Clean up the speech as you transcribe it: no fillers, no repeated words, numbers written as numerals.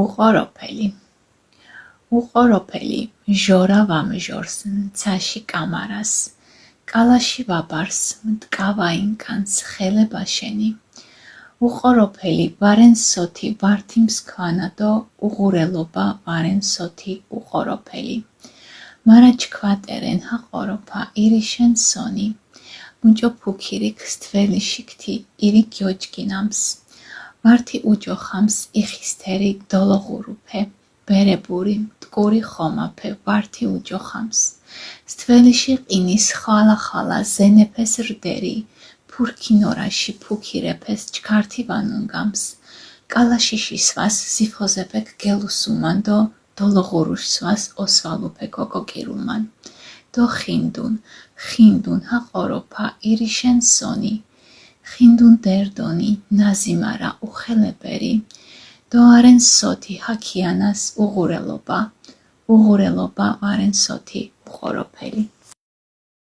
უყოროფელი უყოროფელი ჟორა ვამჟორს მცაში კამარას კალაში ვაბარს მტკავაინკანს ხელება შენი უყოროფელი ვარენ სოთი ვართი მსქვანა დო უღურელობა ვარენ სოთი უყოროფელი მარა ჩქვატერენ ჰაყოროფა ირიშენ სონი მუჭო ფუქირიქ სთველი შიქთი ირი გიოჯგინამს ვართი უჯოხამს იხისთერი დოლოღურუფე ბერებური მტკური ხომაფე ვართი უჯოხამს სთველიში ყინის ხალა ზენეფეს რდერი ფურქინორაში ფუქირეფეს ჩქართი ვანუნგამს კალაშიში სვას ზიფოზებეკ გელუსუმან დო დოლოღურუш სვას ოსვალუფე კოკოკირუმან დო ხინდუნ ჰაყოროფა ირიშენ სონი ხინდუნ დერდონი ნაზიმარა უხელებერი დო არენ სოთი ჰაქიანას უღურელობა ვარენ სოთი უყოროფელი